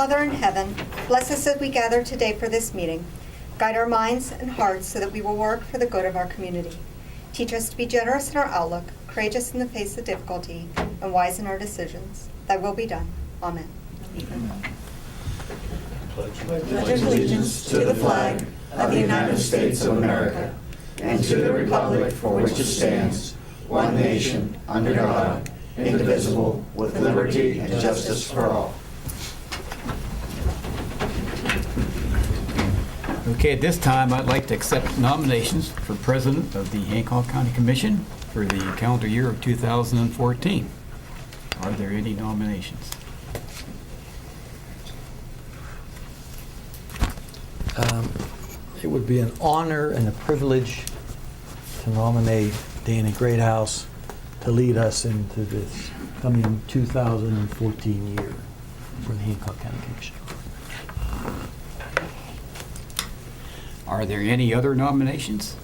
Father in heaven, bless us as we gather today for this meeting. Guide our minds and hearts so that we will work for the good of our community. Teach us to be generous in our outlook, courageous in the face of difficulty, and wise in our decisions. Thy will be done. Amen. Pledge allegiance to the flag of the United States of America and to the republic for which it stands, one nation, under God, indivisible, with liberty and justice for all. Okay, at this time, I'd like to accept nominations for President of the Hancock County Commission for the calendar year of 2014. Are there any nominations? It would be an honor and a privilege to nominate Danny Greathouse to lead us into this coming 2014 year for the Hancock County Commission. Are there any other nominations?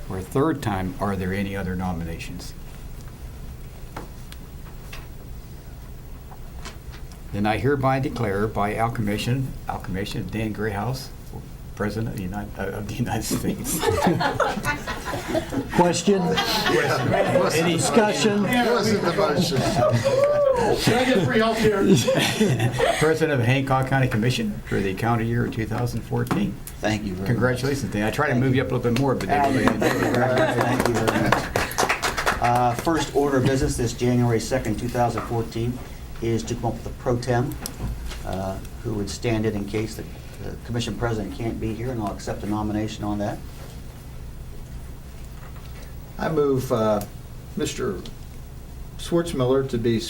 For a third time, are there any other nominations? Then I hereby declare by acclamation of Dan Greathouse, President of the United States. Question? Any Discussion? It wasn't the motion. Should I get free help here? President of the Hancock County Commission for the calendar year of 2014. Thank you very much. Congratulations, Dan. I tried to move you up a little bit more, but they really didn't. Thank you very much. First order of business this January 2nd, 2014 is to come up with a pro tem who would stand in case the commission president can't be here, and I'll accept a nomination on that. I move Mr. Schwartzmiller to be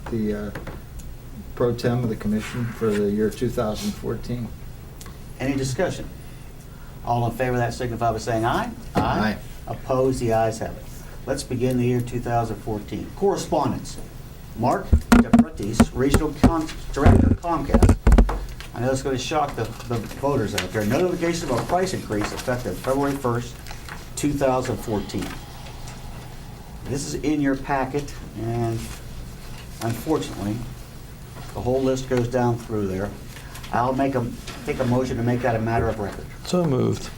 the pro tem of the commission for the year 2014. Any discussion? All in favor of that signify by saying aye. Aye. Opposed? The ayes have it. Let's begin the year 2014. Correspondence. Mark DePretis, Regional Director of Comcast. I know it's going to shock the voters out there. Notification of a price increase effective February 1st, 2014. This is in your packet, and unfortunately, the whole list goes down through there. I'll take a motion to make that a matter of record. So moved.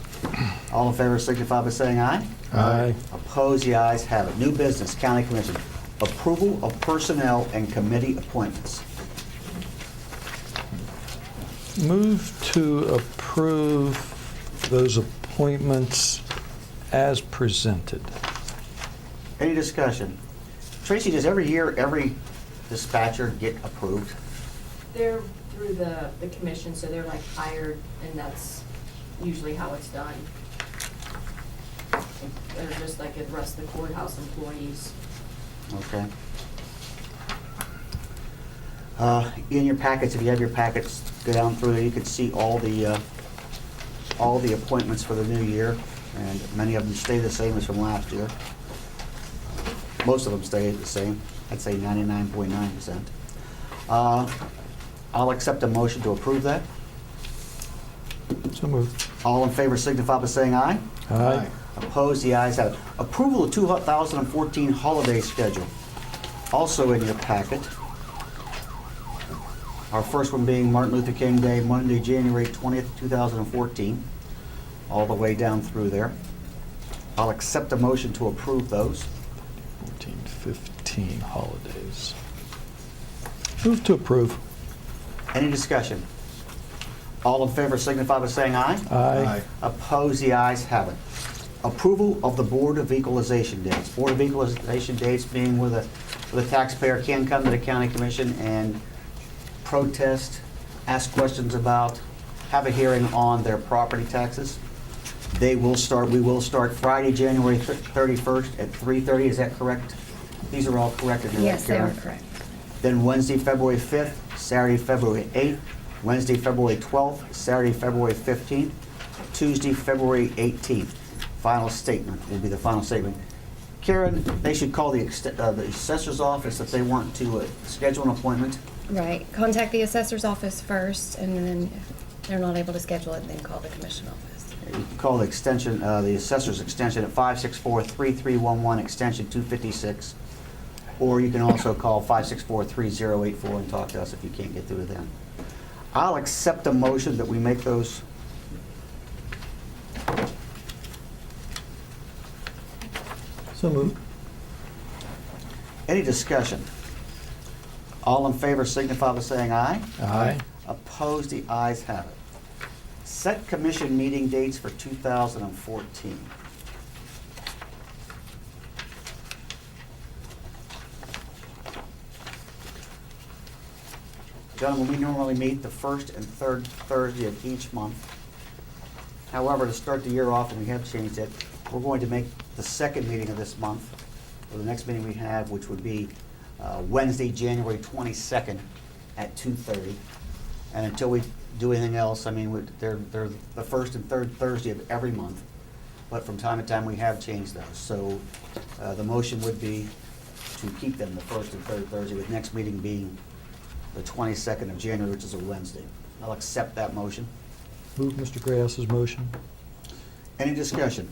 All in favor signify by saying aye. Aye. Opposed? The ayes have it. New business, County Commission. Approval of personnel and committee appointments. Move to approve those appointments as presented. Any discussion? Tracy, does every year every dispatcher get approved? They're through the commission, so they're like hired, and that's usually how it's done. They're just like the rest of the courthouse employees. Okay. In your packets, if you have your packets, go down through there, you can see all the appointments for the new year, and many of them stay the same as from last year. Most of them stay the same. I'd say 99.9%. I'll accept a motion to approve that. So moved. All in favor signify by saying aye. Aye. Opposed? The ayes have it. Approval of 2014 holiday schedule. Also in your packet. Our first one being Martin Luther King Day, Monday, January 20th, 2014. All the way down through there. I'll accept a motion to approve those. 14, 15 holidays. Move to approve. Any discussion? All in favor signify by saying aye. Aye. Opposed? The ayes have it. Approval of the Board of Equalization dates. Board of Equalization dates being where the taxpayer can come to the county commission and protest, ask questions about, have a hearing on their property taxes. We will start Friday, January 31st at 3:30. Is that correct? These are all correct. Yes, they are Karen? correct. Then Wednesday, February 5th, Saturday, February 8th, Wednesday, February 12th, Saturday, February 15th, Tuesday, February 18th. Final statement will be the final statement. Karen, they should call the assessor's office if they want to schedule an appointment. Right. Contact the assessor's office first, and then if they're not able to schedule it, then call the commission office. You can call the assessor's extension at 564-3311, extension 256. Or you can also call 564-3084 and talk to us if you can't get through to them. I'll accept a motion that we make those. So moved. Any discussion? All in favor signify by saying aye. Aye. Opposed, the ayes have it. Set commission meeting dates for 2014. Gentlemen, we normally meet the first and third Thursday of each month. However, to start the year off, and we have changed it, we're going to make the second meeting of this month, or the next meeting we have, which would be Wednesday, January 22nd at 2:30. And until we do anything else, I mean, they're the first and third Thursday of every month. But from time to time, we have changed those. So the motion would be to keep them the first and third Thursday, with next meeting being the 22nd of January, which is a Wednesday. I'll accept that motion. Move Mr. Grayhouse's motion. Any discussion?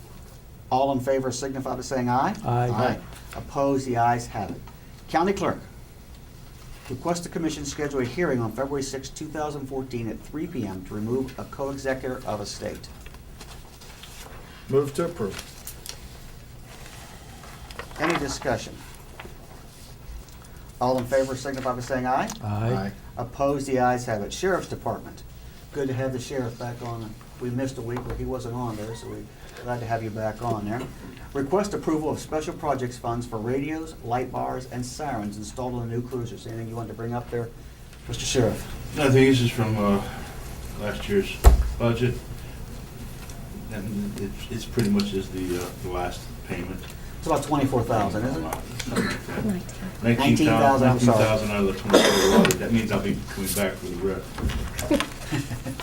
All in favor signify by saying aye. Aye. Opposed, the ayes have it. County Clerk, request the Commission schedule a hearing on February 6, 2014 at 3 p.m. to remove a co-executor of a state. Move to approve. Any discussion? All in favor signify by saying aye. Aye. Opposed, the ayes have it. Sheriff's Department, good to have the sheriff back on. We missed a week where he wasn't on there, so we're glad to have you back on there. Request approval of special projects funds for radios, light bars, and sirens installed on the new cruisers. Anything you wanted to bring up there, Mr. Sheriff? I think this is from last year's budget, and it's pretty much is the last payment. It's about 24,000, isn't it? 19,000, I'm sorry. 19,000 out of the 24 allotted. That means I'll be coming back for the rest.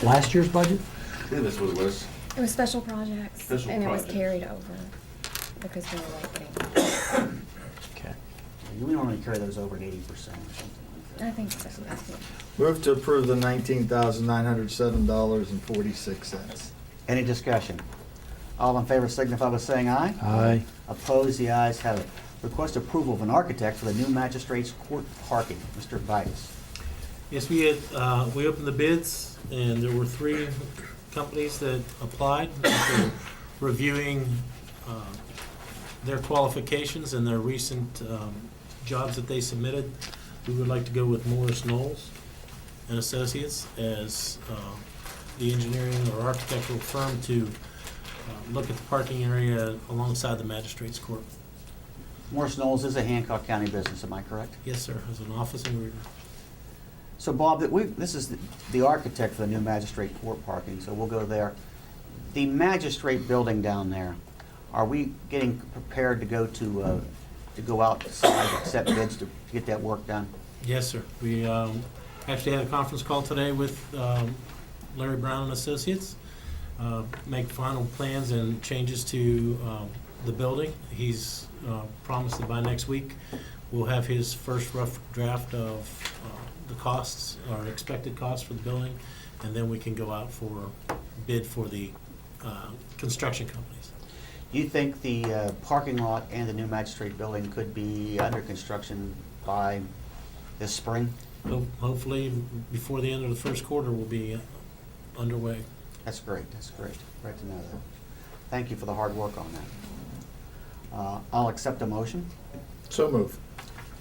Last year's budget? Yeah, that's what it was. It was special projects, Special and it was projects. carried over because we were late getting. Okay. We normally carry those over at 80% or something like that. I think so, I think. Move to approve the $19,907.46. Any discussion? All in favor signify by saying aye. Aye. Opposed, the ayes have it. Request approval of an architect for the new magistrates court parking. Mr. Vitus. Yes, we opened the bids, and there were 3 companies that applied. After reviewing their qualifications and their recent jobs that they submitted, we would like to go with Morris Knowles and Associates as the engineering or architectural firm to look at the parking area alongside the magistrates court. Morris Knowles is a Hancock County business, am I correct? Yes, sir, has an office in Weaver. So Bob, this is the architect for the new magistrate court parking, so we'll go there. The magistrate building down there, are we getting prepared to go outside, accept bids to get that work done? Yes, sir. We actually had a conference call today with Larry Brown and Associates, make final plans and changes to the building. He's promised that by next week, we'll have his first rough draft of the costs, or expected costs for the building, and then we can go out for bid for the construction companies. Do you think the parking lot and the new magistrate building could be under construction by this spring? Hopefully, before the end of the first quarter, we'll be underway. That's great, that's great. Great to know that. Thank you for the hard work on that. I'll accept a motion. So move.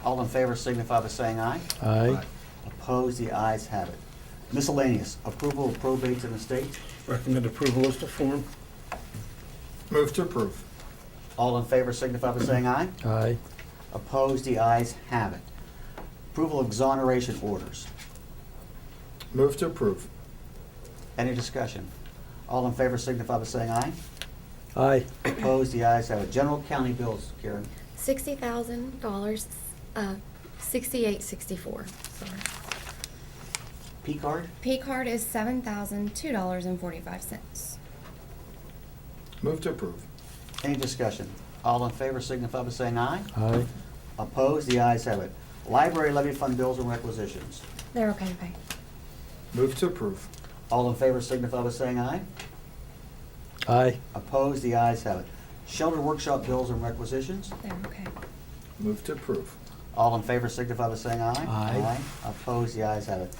All in favor signify by saying aye. Aye. Opposed, the ayes have it. Miscellaneous, approval of probates in the state. Recommend approval as to form. Move to approve. All in favor signify by saying aye. Aye. Opposed, the ayes have it. Approval of exoneration orders. Move to approve. Any discussion? All in favor signify by saying aye. Aye. Opposed, the ayes have it. General county bills, Karen. $60,000, $68.64, sorry. P card. P card is $7,002.45. Move to approve. Any discussion? All in favor signify by saying aye. Aye. Opposed, the ayes have it. Library levy fund bills and requisitions. They're okay to pay. Move to approve. All in favor signify by saying aye. Aye. Opposed, the ayes have it. Shelter workshop bills and requisitions. They're okay. Move to approve. All in favor signify by saying aye. Aye. Opposed, the ayes have it.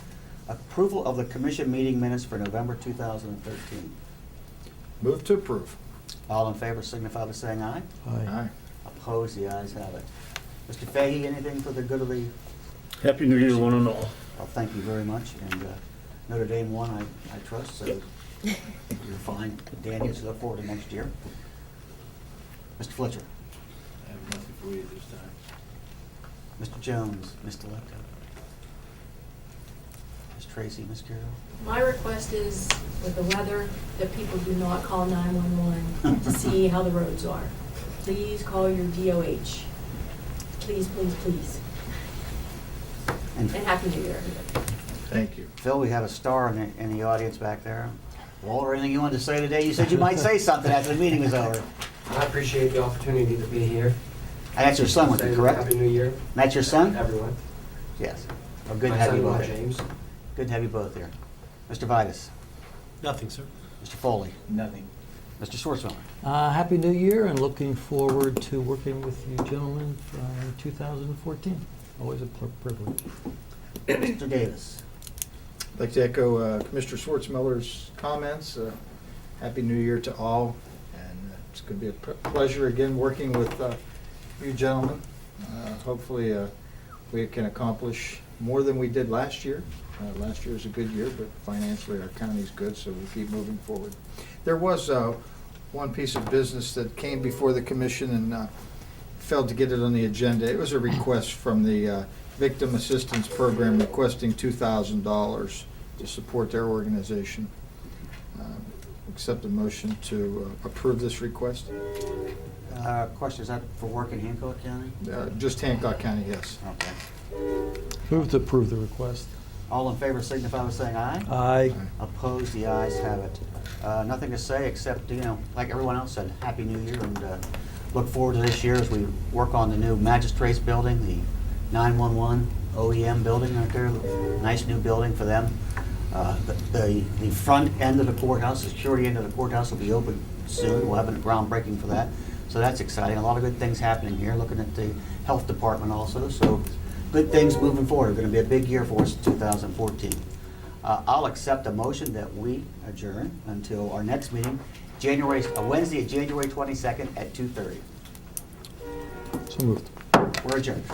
Approval of the commission meeting minutes for November 2013. Move to approve. All in favor signify by saying aye. Aye. Opposed, the ayes have it. Mr. Fahey, anything for the good of the, Happy New Year, one and all. well, thank you very much, and Notre Dame won, I trust, so you're fine. Daniels, look forward to next year. Mr. Fletcher, I have nothing for you this time. Mr. Jones, Mr. Lepto, Ms. Tracy, Ms. Carroll. My request is, with the weather, that people do not call 911 to see how the roads are. Please call your DOH. Please, please, please. And And Happy New Year, everybody. Thank you. Phil, we have a star in the audience back there. Walter, anything you wanted to say today? You said you might say something after the meeting was over. I appreciate the opportunity to be here. And that's your son with you, Say correct? Happy New Year. That's your son? Everyone. Yes. Well, good to My have you son-in-law, both here. James. Good to have you both here. Mr. Vitus, Nothing, sir. Mr. Foley, Nothing. Mr. Schwartzmiller. Happy New Year and looking forward to working with you gentlemen in 2014. Always a privilege. Mr. Davis. I'd like to echo Commissioner Schwartzmiller's comments. Happy New Year to all, and it's going to be a pleasure again working with you gentlemen. Hopefully, we can accomplish more than we did last year. Last year was a good year, but financially our county's good, so we'll keep moving forward. There was one piece of business that came before the commission and failed to get it on the agenda. It was a request from the Victim Assistance Program requesting $2,000 to support their organization. Accept a motion to approve this request. Question, is that for work in Hancock County? Just Hancock County, yes. Okay. Move to approve the request. All in favor signify by saying aye. Aye. Opposed, the ayes have it. Nothing to say except, like everyone else said, Happy New Year, and look forward to this year as we work on the new magistrates building, the 911 OEM building right there. Nice new building for them. The front end of the courthouse, the security end of the courthouse will be open soon. We'll have a groundbreaking for that. So that's exciting. A lot of good things happening here. Looking at the health department also. So good things moving forward. Going to be a big year for us in 2014. I'll accept a motion that we adjourn until our next meeting, Wednesday, January 22nd at 2:30. So moved. We're adjourned.